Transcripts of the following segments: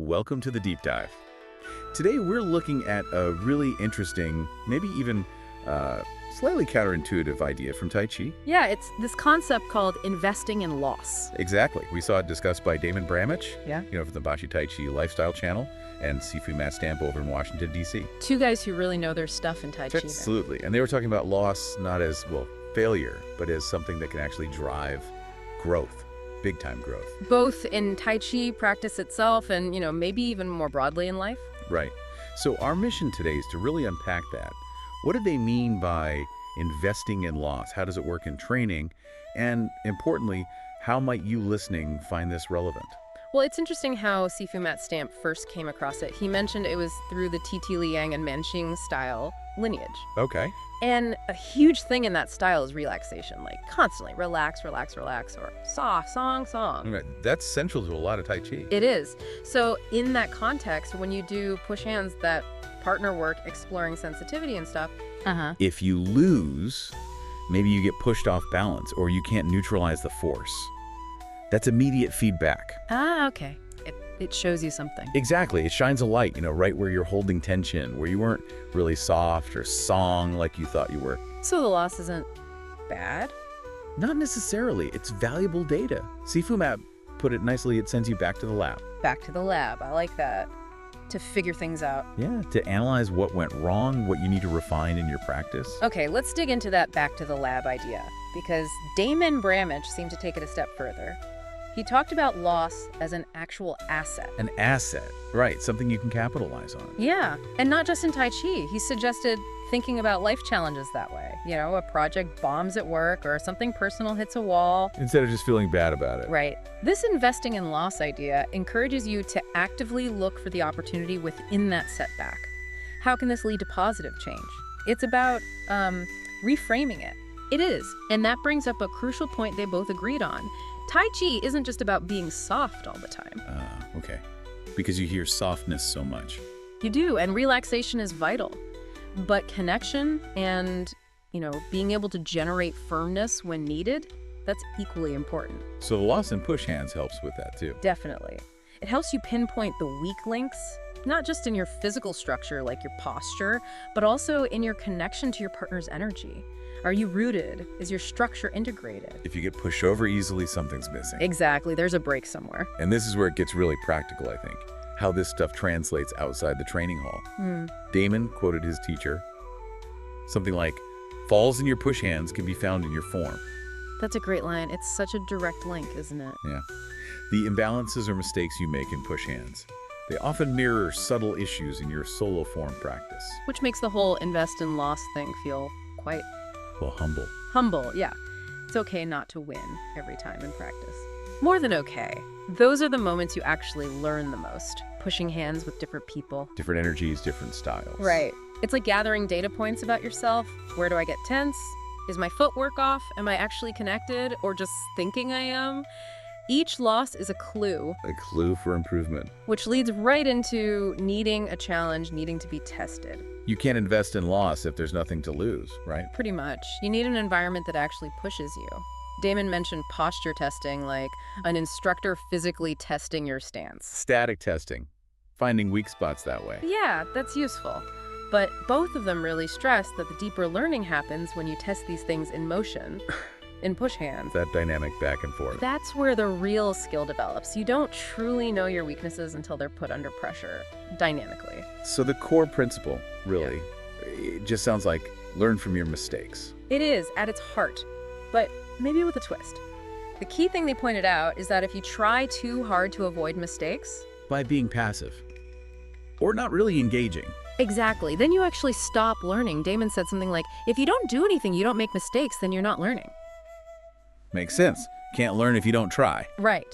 Welcome to the Deep Dive. Today we're looking at a really interesting, maybe even slightly counterintuitive idea from Tai Chi. Yeah, it's this concept called investing in loss. Exactly. We saw it discussed by Damon Bramich, Yeah. from the Tai Chi Lifestyle Channel, and Sifu Matt Stampe over in Washington, D.C. Two guys who really know their stuff in Tai Chi. then. Absolutely. And they were talking about loss not as, failure, but as something that can actually drive growth, big-time growth. Both in Tai Chi practice itself and, maybe even more broadly in life. Right. So our mission today is to really unpack that. What do they mean by investing in loss? How does it work in training? And importantly, how might you listening find this relevant? Well, it's interesting how Sifu Matt Stampe first came across it. He mentioned it was through the T.T. Liang and Manqing style lineage. Okay. And a huge thing in that style is relaxation, like constantly relax, relax, relax, or song. Right. That's central to a lot of Tai Chi. It is. So in that context, when you do push hands, that partner work, exploring sensitivity and stuff. If you lose, maybe you get pushed off balance or you can't neutralize the force. That's immediate feedback. Okay. It shows you something. Exactly. It shines a light, right where you're holding tension, where you weren't really soft or song like you thought you were. So the loss isn't bad? Not necessarily. It's valuable data. Sifu Matt put it nicely. It sends you back to the lab. Back to the lab. I like that. To figure things out. Yeah, to analyze what went wrong, what you need to refine in your practice. Okay, let's dig into that back to the lab idea, because Damon Bramich seemed to take it a step further. He talked about loss as an actual asset. An asset, right, something you can capitalize on. Yeah, and not just in Tai Chi. He suggested thinking about life challenges that way. A project bombs at work or something personal hits a wall. Instead of just feeling bad about it. Right. This investing in loss idea encourages you to actively look for the opportunity within that setback. How can this lead to positive change? It's about reframing it. It is, and that brings up a crucial point they both agreed on. Tai Chi isn't just about being soft all the time. Okay. Because you hear softness so much. You do, and relaxation is vital. But connection and, being able to generate firmness when needed, that's equally important. So the loss in push hands helps with that too. Definitely. It helps you pinpoint the weak links, not just in your physical structure like your posture, but also in your connection to your partner's energy. Are you rooted? Is your structure integrated? If you get pushed over easily, something's missing. Exactly. There's a break somewhere. And this is where it gets really practical, I think. How this stuff translates outside the training hall. Damon quoted his teacher, something like, "Falls in your push hands can be found in your form." That's a great line. It's such a direct link, isn't it? Yeah. The imbalances or mistakes you make in push hands, they often mirror subtle issues in your solo form practice. Which makes the whole invest in loss thing feel quite Humble. humble. Yeah. It's okay not to win every time in practice. More than okay. Those are the moments you actually learn the most. Pushing hands with different people. Different energies, different styles. Right. It's like gathering data points about yourself. Where do I get tense? Is my footwork off? Am I actually connected or just thinking I am? Each loss is a clue. A clue for improvement. Which leads right into needing a challenge, needing to be tested. You can't invest in loss if there's nothing to lose, right? Pretty much. You need an environment that actually pushes you. Damon mentioned posture testing, like an instructor physically testing your stance. Static testing. Finding weak spots that way. Yeah, that's useful. But both of them really stress that the deeper learning happens when you test these things in motion, in push hands. That dynamic back and forth. That's where the real skill develops. You don't truly know your weaknesses until they're put under pressure, dynamically. So the core principle, really, it just sounds like learn from your mistakes. It is, at its heart, but maybe with a twist. The key thing they pointed out is that if you try too hard to avoid mistakes... By being passive. Or not really engaging. Exactly. Then you actually stop learning. Damon said something like, if you don't do anything, you don't make mistakes, then you're not learning. Makes sense. Can't learn if you don't try. Right.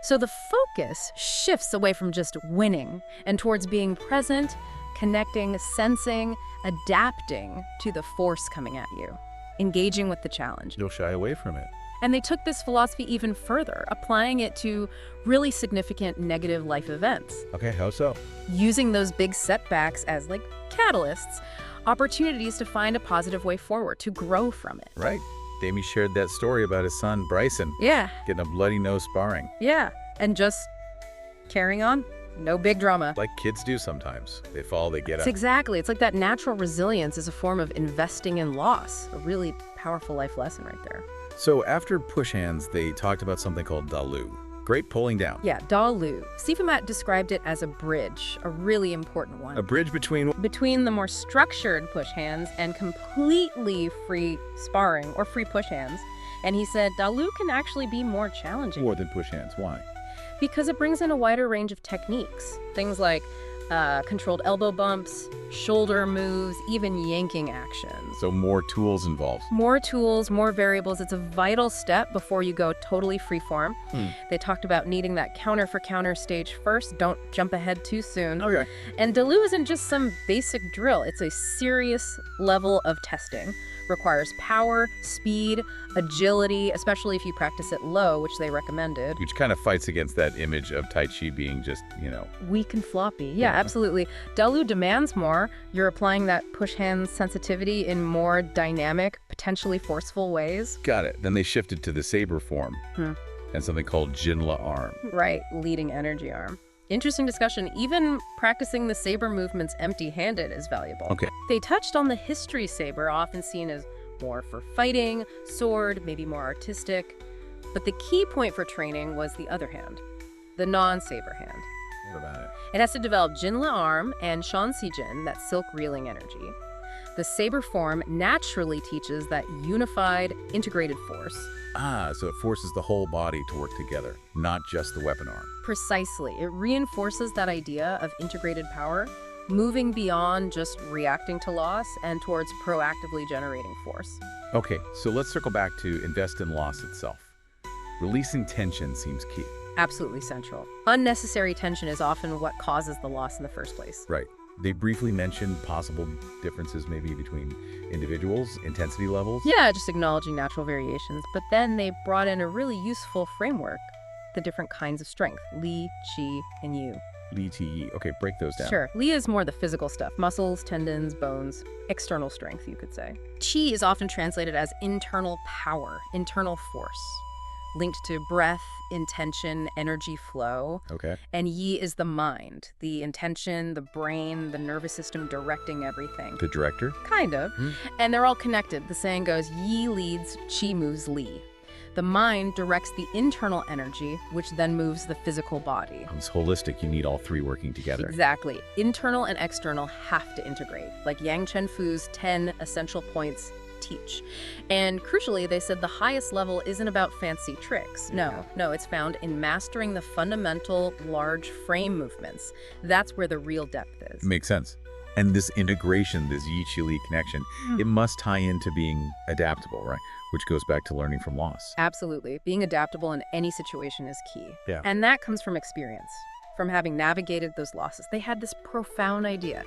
So the focus shifts away from just winning and towards being present, connecting, sensing, adapting to the force coming at you, engaging with the challenge. You'll shy away from it. And they took this philosophy even further, applying it to really significant negative life events. Okay, how so? Using those big setbacks as like catalysts, opportunities to find a positive way forward, to grow from it. Right. Damie shared that story about his son, Bryson. Yeah. Getting a bloody nose sparring. Yeah. And just carrying on. No big drama. Like kids do sometimes. They fall, they get up. Exactly. It's like that natural resilience is a form of investing in loss. A really powerful life lesson right there. So after push hands, they talked about something called Dalu. Great pulling down. Yeah, Dalu. Sifumat described it as a bridge, a really important one. A bridge between... Between the more structured push hands and completely free sparring or free push hands. And he said Dalu can actually be more challenging. More than push hands. Why? Because it brings in a wider range of techniques. Things like controlled elbow bumps, shoulder moves, even yanking actions. So more tools involved. More tools, more variables. It's a vital step before you go totally freeform. They talked about needing that counter for counter stage first. Don't jump ahead too soon. Okay. And Dalu isn't just some basic drill. It's a serious level of testing. Requires power, speed, agility, especially if you practice it low, which they recommended. Which kind of fights against that image of Tai Chi being just, Weak and floppy. Yeah, absolutely. Dalu demands more. You're applying that push hand sensitivity in more dynamic, potentially forceful ways. Got it. Then they shifted to the saber form and something called Jinla arm. Right, leading energy arm. Interesting discussion. Even practicing the saber movements empty-handed is valuable. Okay. They touched on the history saber, often seen as more for fighting, sword, maybe more artistic. But the key point for training was the other hand, the non-saber hand. What about it? It has to develop Jinla arm and Shanxi Jin, that silk reeling energy. The saber form naturally teaches that unified, integrated force. So it forces the whole body to work together, not just the weapon arm. Precisely. It reinforces that idea of integrated power, moving beyond just reacting to loss and towards proactively generating force. Okay, so let's circle back to invest in loss itself. Releasing tension seems key. Absolutely central. Unnecessary tension is often what causes the loss in the first place. Right. They briefly mentioned possible differences maybe between individuals, intensity levels. Yeah, just acknowledging natural variations. But then they brought in a really useful framework, the different kinds of strength, Li, Qi, and Yu. Li, Ti, Yi. Okay, break those down. Sure. Li is more the physical stuff, muscles, tendons, bones, external strength, you could say. Qi is often translated as internal power, internal force, linked to breath, intention, energy flow. Okay. And Yi is the mind, the intention, the brain, the nervous system directing everything. The director? Kind of. And they're all connected. The saying goes, Yi leads, Qi moves Li. The mind directs the internal energy, which then moves the physical body. It's holistic. You need all three working together. Exactly. Internal and external have to integrate, like Yang Chen Fu's 10 essential points teach. And crucially, they said the highest level isn't about fancy tricks. No, it's found in mastering the fundamental large frame movements. That's where the real depth is. Makes sense. And this integration, this Yi-Qi-Li connection, it must tie into being adaptable, right? Which goes back to learning from loss. Absolutely. Being adaptable in any situation is key. Yeah. And that comes from experience, from having navigated those losses. They had this profound idea.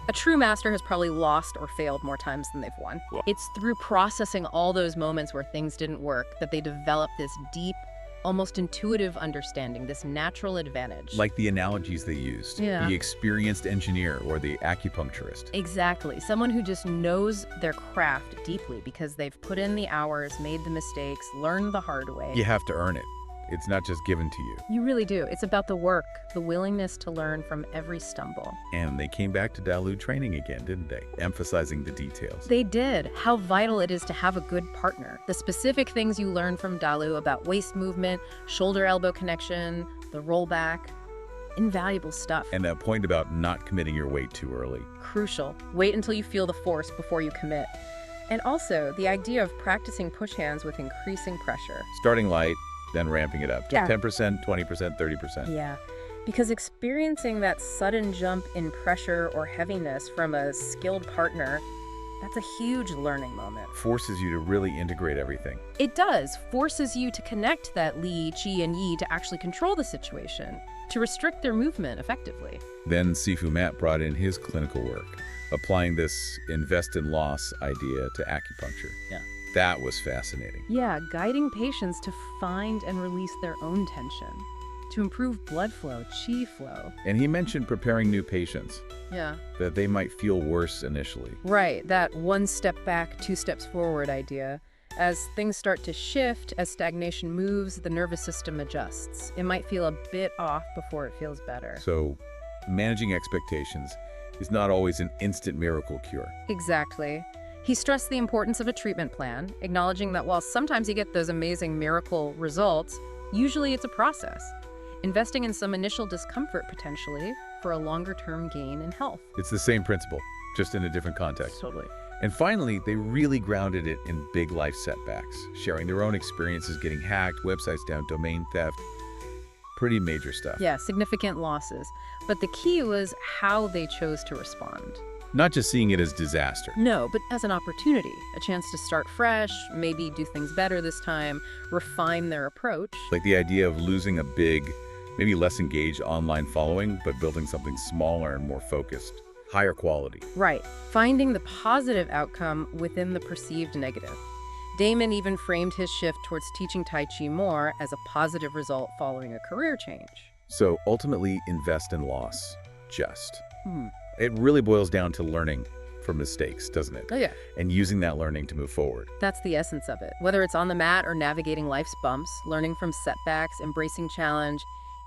A true master has probably lost or failed more times than they've won. Wow. It's through processing all those moments where things didn't work that they develop this deep, almost intuitive understanding, this natural advantage. Like the analogies they used. Yeah. The experienced engineer or the acupuncturist. Exactly. Someone who just knows their craft deeply because they've put in the hours, made the mistakes, learned the hard way. You have to earn it. It's not just given to you. You really do. It's about the work, the willingness to learn from every stumble. And they came back to Dalu training again, didn't they? Emphasizing the details. They did. How vital it is to have a good partner. The specific things you learn from Dalu about waist movement, shoulder-elbow connection, the rollback, invaluable stuff. And that point about not committing your weight too early. Crucial. Wait until you feel the force before you commit. And also, the idea of practicing push hands with increasing pressure. Starting light, then ramping it up to Yeah. 10%, 20%, 30%. Yeah, because experiencing that sudden jump in pressure or heaviness from a skilled partner, that's a huge learning moment. Forces you to really integrate everything. It does, forces you to connect that Li, Qi, and Yi to actually control the situation, to restrict their movement effectively. Then Sifu Matt brought in his clinical work, applying this invest in loss idea to acupuncture. Yeah. That was fascinating. Yeah, guiding patients to find and release their own tension, to improve blood flow, qi flow. And he mentioned preparing new patients, Yeah. that they might feel worse initially. Right, that one step back, two steps forward idea. As things start to shift, as stagnation moves, the nervous system adjusts. It might feel a bit off before it feels better. So, managing expectations is not always an instant miracle cure. Exactly. He stressed the importance of a treatment plan, acknowledging that while sometimes you get those amazing miracle results, usually it's a process. Investing in some initial discomfort potentially for a longer-term gain in health. It's the same principle, just in a different context. Totally. And finally, they really grounded it in big life setbacks, sharing their own experiences getting hacked, websites down, domain theft. Pretty major stuff. Yeah, significant losses. But the key was how they chose to respond. Not just seeing it as disaster. No, but as an opportunity, a chance to start fresh, maybe do things better this time, refine their approach. Like the idea of losing a big, maybe less engaged online following, but building something smaller and more focused, higher quality. Right. Finding the positive outcome within the perceived negative. Damon even framed his shift towards teaching Tai Chi more as a positive result following a career change. So ultimately, invest in loss. Just. It really boils down to learning from mistakes, doesn't it? Oh, yeah. And using that learning to move forward. That's the essence of it. Whether it's on the mat or navigating life's bumps, learning from setbacks, embracing challenge,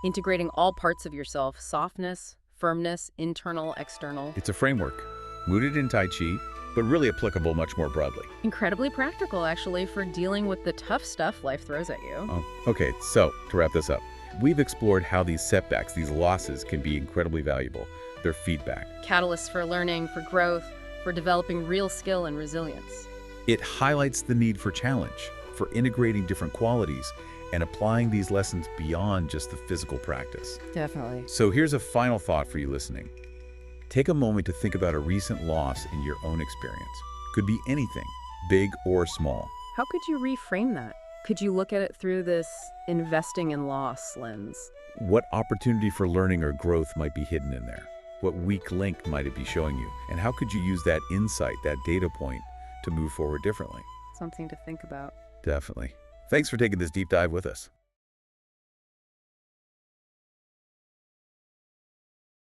integrating all parts of yourself, softness, firmness, internal, external. It's a framework, rooted in Tai Chi, but really applicable much more broadly. Incredibly practical, actually, for dealing with the tough stuff life throws at you. Oh, okay, so to wrap this up, we've explored how these setbacks, these losses, can be incredibly valuable. Their feedback. Catalysts for learning, for growth, for developing real skill and resilience. It highlights the need for challenge, for integrating different qualities, and applying these lessons beyond just the physical practice. Definitely. So here's a final thought for you listening. Take a moment to think about a recent loss in your own experience. Could be anything, big or small. How could you reframe that? Could you look at it through this investing in loss lens? What opportunity for learning or growth might be hidden in there? What weak link might it be showing you? And how could you use that insight, that data point, to move forward differently? Something to think about. Definitely. Thanks for taking this deep dive with us.